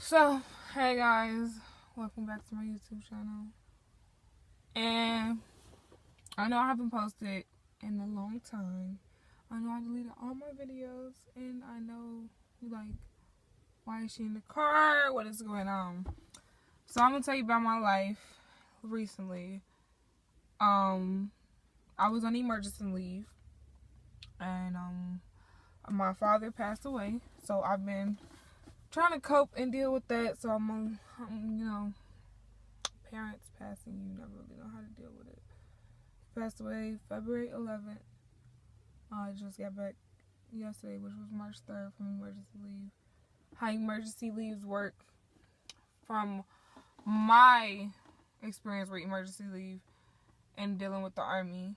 So, hey guys, welcome back to my YouTube channel. And I know I haven't posted in a long time. I know I deleted all my videos, and I know you like, why is she in the car? What is going on? So I'm gonna tell you about my life recently. I was on emergency leave, and my father passed away, so I've been trying to cope and deal with that. So I'm parents passing, you never really know how to deal with it. He passed away February 11th. I just got back yesterday, which was March 3rd, from emergency leave. How emergency leaves work from my experience with emergency leave and dealing with the Army.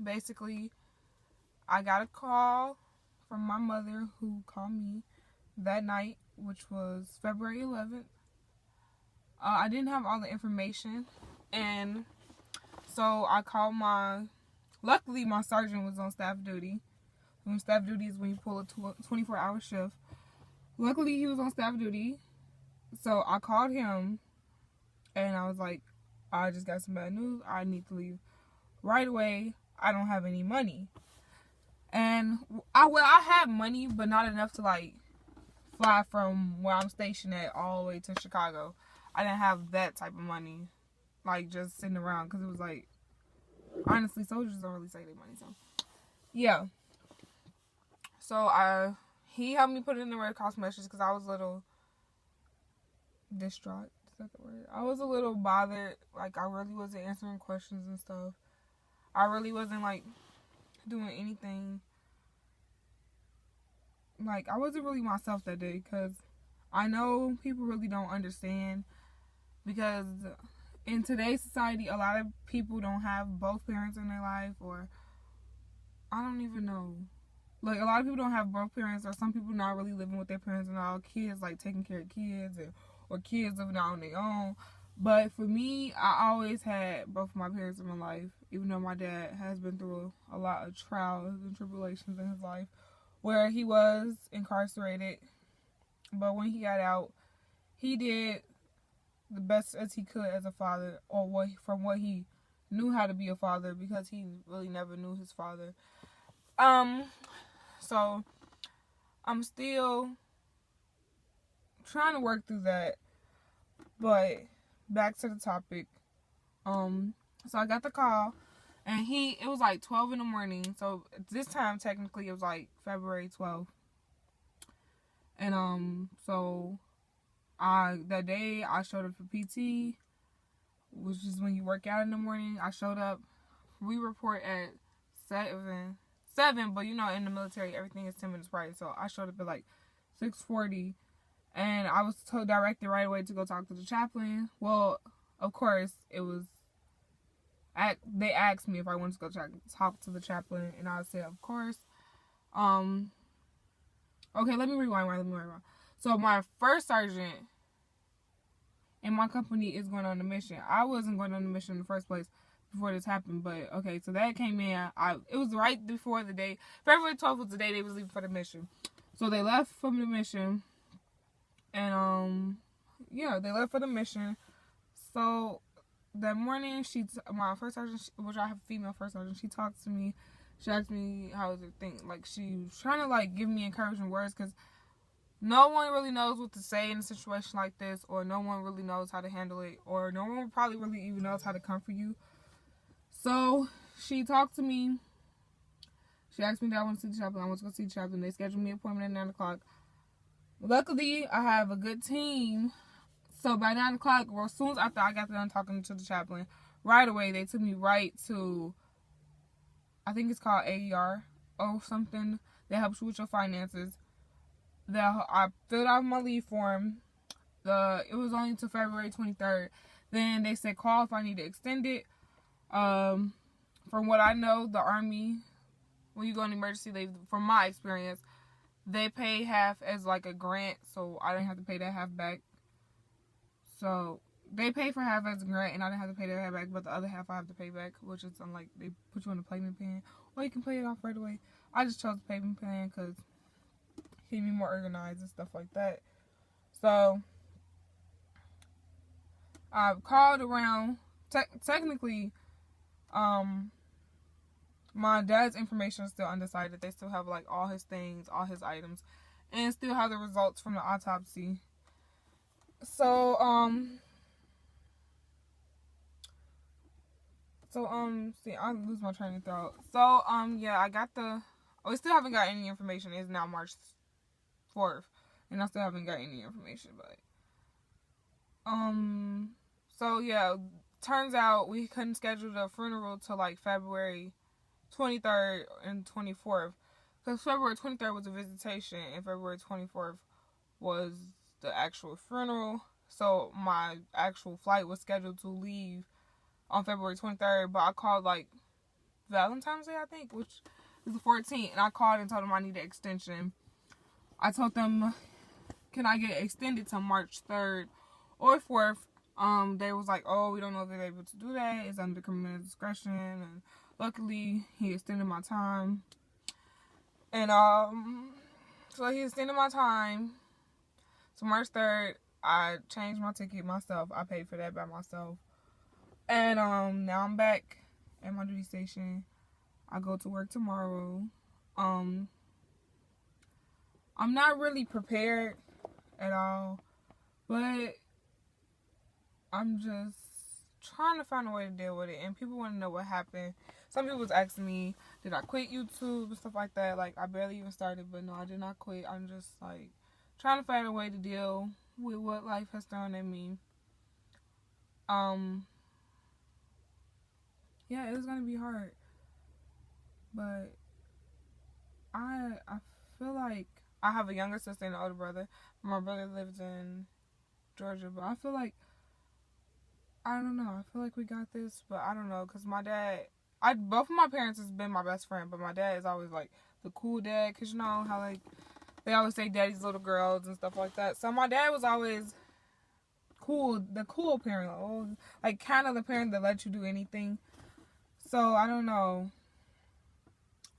Basically, I got a call from my mother, who called me that night, which was February 11th. I didn't have all the information, and so I called luckily my sergeant was on staff duty. When staff duty is when you pull a 24-hour shift. Luckily he was on staff duty, so I called him, and I was like, I just got some bad news. I need to leave right away. I don't have any money. And I had money, but not enough to like fly from where I'm stationed at all the way to Chicago. I didn't have that type of money, like just sitting around, because it was like, honestly, soldiers don't really save their money. So yeah, so he helped me put it in the Red Cross message, because I was a little distraught. Is that the word? I was a little bothered. Like, I really wasn't answering questions and stuff. I really wasn't like doing anything. Like, I wasn't really myself that day, because I know people really don't understand, because in today's society, a lot of people don't have both parents in their life, or I don't even know. Like, a lot of people don't have both parents, or some people not really living with their parents and all. Kids like taking care of kids, or kids living out on their own. But for me, I always had both of my parents in my life, even though my dad has been through a lot of trials and tribulations in his life, where he was incarcerated. But when he got out, he did the best as he could as a father, or from what he knew how to be a father, because he really never knew his father. So I'm still trying to work through that. But back to the topic. So I got the call, and it was like 12 in the morning. So this time, technically, it was like February 12th. And so that day I showed up for PT, which is when you work out in the morning. I showed up. We report at 7, but you know, in the military, everything is 10 minutes prior. So I showed up at like 6:40, and I was directed right away to go talk to the chaplain. Well, of course, they asked me if I wanted to go talk to the chaplain, and I said, of course. Okay, let me rewind. So my first sergeant in my company is going on a mission. I wasn't going on a mission in the first place before this happened, but okay, so that came in. It was right before the day. February 12th was the day they was leaving for the mission. So they left from the mission, and they left for the mission. So that morning, my first sergeant, which I have a female first sergeant, she talked to me. She asked me how was everything. Like, she was trying to like give me encouraging words, because no one really knows what to say in a situation like this, or no one really knows how to handle it, or no one probably really even knows how to comfort you. So she talked to me. She asked me if I want to see the chaplain. I want to go see the chaplain. They scheduled me an appointment at 9 o'clock. Luckily, I have a good team. So by 9 o'clock, well, as soon as after I got done talking to the chaplain, right away they took me right to, I think it's called AER or something, that helps you with your finances. I filled out my leave form. It was only until February 23rd. Then they said call if I need to extend it. From what I know, the Army, when you go on emergency leave, from my experience, they pay half as like a grant, so I didn't have to pay that half back. So they pay for half as a grant, and I didn't have to pay that half back, but the other half I have to pay back, which is unlike they put you on a payment plan, or you can pay it off right away. I just chose the payment plan because keep me more organized and stuff like that. So I've called around. Technically, my dad's information is still undecided. They still have like all his things, all his items, and still have the results from the autopsy. So see, I lose my train of thought. So yeah, I got the. We still haven't got any information. It's now March 4th, and I still haven't got any information. But so yeah, turns out we couldn't schedule the funeral till like February 23rd and 24th, because February 23rd was a visitation and February 24th was the actual funeral. So my actual flight was scheduled to leave on February 23rd, but I called like Valentine's Day, I think, which is the 14th, and I called and told them I need an extension. I told them, can I get it extended to March 3rd or 4th? They was like, oh, we don't know if they're able to do that. It's under criminal discretion, and luckily he extended my time. And so he extended my time to March 3rd. I changed my ticket myself. I paid for that by myself. And now I'm back at my duty station. I go to work tomorrow. I'm not really prepared at all, but I'm just trying to find a way to deal with it. And people want to know what happened. Some people was asking me, did I quit YouTube and stuff like that? Like, I barely even started, but no, I did not quit. I'm just like trying to find a way to deal with what life has thrown at me. Yeah, it was gonna be hard, but I feel like I have a younger sister and an older brother. My brother lives in Georgia, but I feel like, I don't know, I feel like we got this, but I don't know, because my dad, both of my parents has been my best friend, but my dad is always like the cool dad, because you know how like they always say daddy's little girls and stuff like that. So my dad was always cool, the cool parent, like kind of the parent that lets you do anything. So I don't know.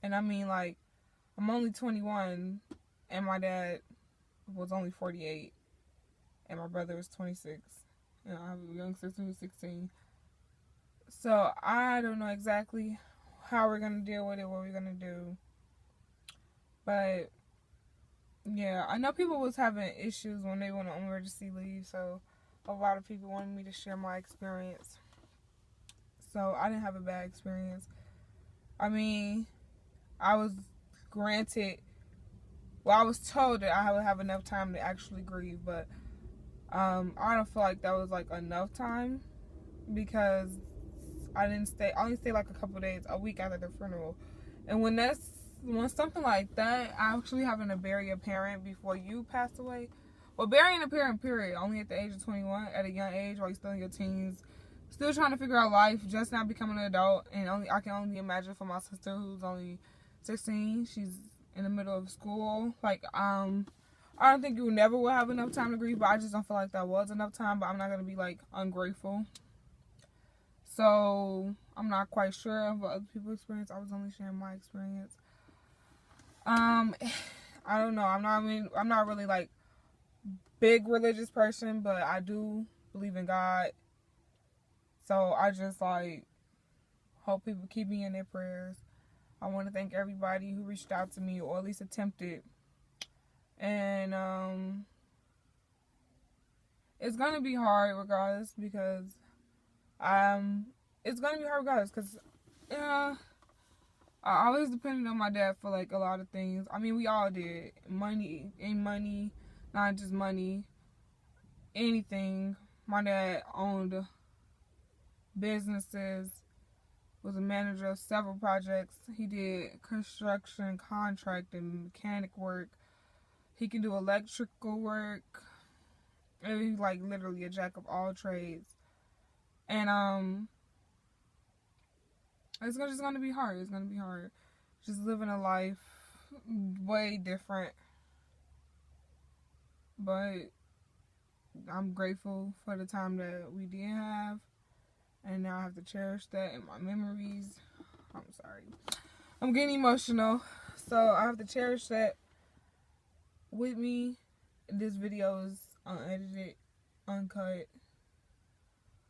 And I mean, like, I'm only 21 and my dad was only 48 and my brother was 26. You know, I have a young sister who's 16. So I don't know exactly how we're going to deal with it, what we're going to do. But yeah, I know people was having issues when they went on emergency leave, so a lot of people wanted me to share my experience. So I didn't have a bad experience. I mean, I was granted, well, I was told that I would have enough time to actually grieve, but I don't feel like that was like enough time, because I only stayed like a couple days, a week after the funeral. And when something like that, actually having to bury a parent before you pass away, well, burying a parent, period, only at the age of 21, at a young age, while you're still in your teens, still trying to figure out life, just now becoming an adult, and I can only imagine for my sister who's only 16, she's in the middle of school. Like, I don't think you never will have enough time to grieve, but I just don't feel like that was enough time, but I'm not going to be, like, ungrateful. So, I'm not quite sure of what other people's experience. I was only sharing my experience. I don't know. I'm not really, like, big religious person, but I do believe in God. So, I just, like, hope people keep me in their prayers. I want to thank everybody who reached out to me, or at least attempted. And it's gonna be hard regardless, because it's gonna be hard regardless, because I always depended on my dad for like a lot of things. I mean, we all did. Money, not just money, anything. My dad owned businesses, was a manager of several projects. He did construction, contracting, mechanic work. He can do electrical work. And he's like literally a jack of all trades. And it's just gonna be hard. It's gonna be hard. Just living a life way different. But I'm grateful for the time that we did have. And now I have to cherish that in my memories. I'm sorry. I'm getting emotional. So I have to cherish that with me. This video is unedited, uncut.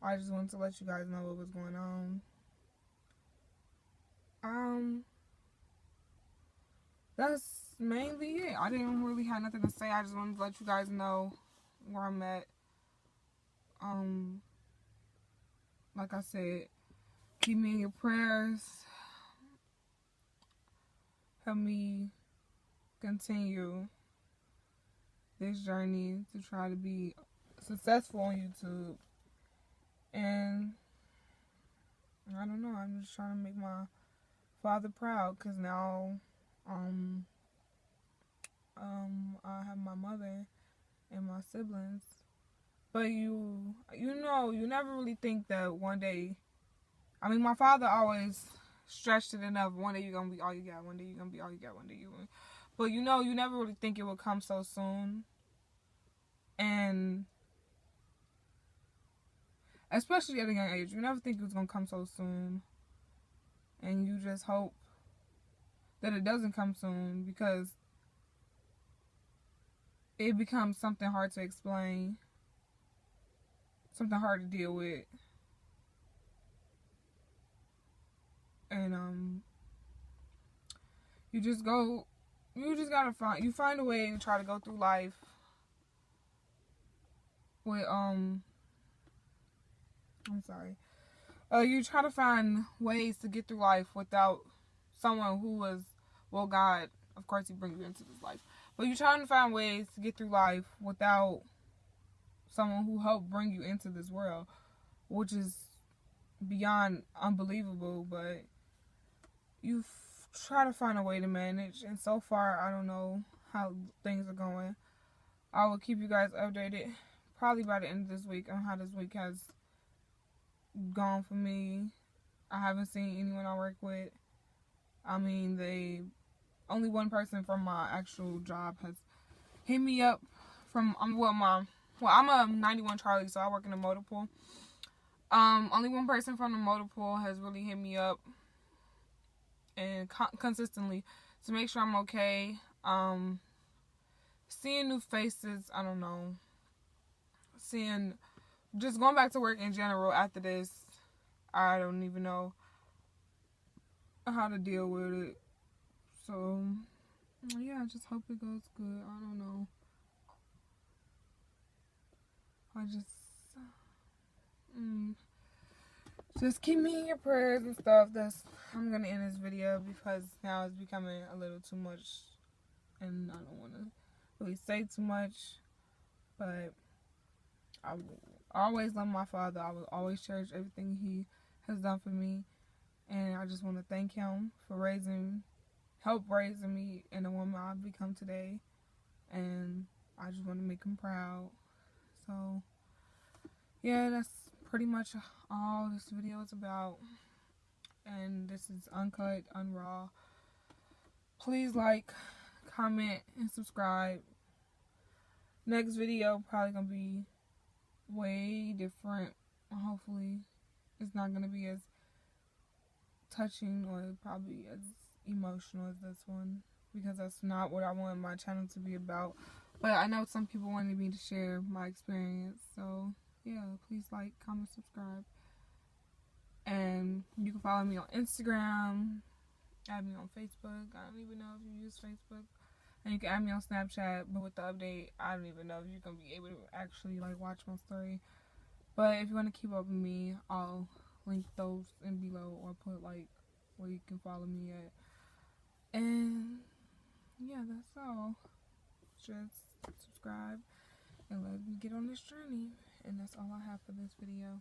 I just wanted to let you guys know what was going on. That's mainly it. I didn't really have nothing to say. I just wanted to let you guys know where I'm at. Like I said, keep me in your prayers. Help me continue this journey to try to be successful on YouTube. And I don't know, I'm just trying to make my father proud, because now I have my mother and my siblings. But you know, you never really think that one day, I mean, my father always stretched it enough, one day you're going to be all you got, one day you're going to be all you got, one day but you know, you never really think it would come so soon. And especially at a young age, you never think it was going to come so soon. And you just hope that it doesn't come soon, because it becomes something hard to explain, something hard to deal with. And you just gotta find a way to try to go through life with you try to find ways to get through life without someone who was, well, God, of course, He brings you into this life, but you're trying to find ways to get through life without someone who helped bring you into this world, which is beyond unbelievable. But you try to find a way to manage, and so far, I don't know how things are going. I will keep you guys updated probably by the end of this week on how this week has gone for me. I haven't seen anyone I work with. I mean, only one person from my actual job has hit me up from, I'm a 91 Charlie, so I work in a motor pool. Only one person from the motor pool has really hit me up and consistently to make sure I'm okay. Seeing new faces, I don't know. Just going back to work in general after this, I don't even know how to deal with it. So, yeah, I just hope it goes good. I don't know. Just keep me in your prayers and stuff. I'm gonna end this video because now it's becoming a little too much, and I don't want to really say too much. But I will always love my father. I will always cherish everything he has done for me, and I just want to thank him for help raising me in the woman I've become today, and I just want to make him proud. So, yeah, that's pretty much all this video is about, and this is uncut, unraw. Please like, comment, and subscribe. Next video probably gonna be way different. Hopefully it's not gonna be as touching or probably as emotional as this one, because that's not what I want my channel to be about. But I know some people wanted me to share my experience, so yeah, please like, comment, subscribe. And you can follow me on Instagram, add me on Facebook. I don't even know if you use Facebook. And you can add me on Snapchat, but with the update, I don't even know if you're going to be able to actually like watch my story. But if you want to keep up with me, I'll link those in below, or put like where you can follow me at. And yeah, that's all. Just subscribe and let me get on this journey. And that's all I have for this video.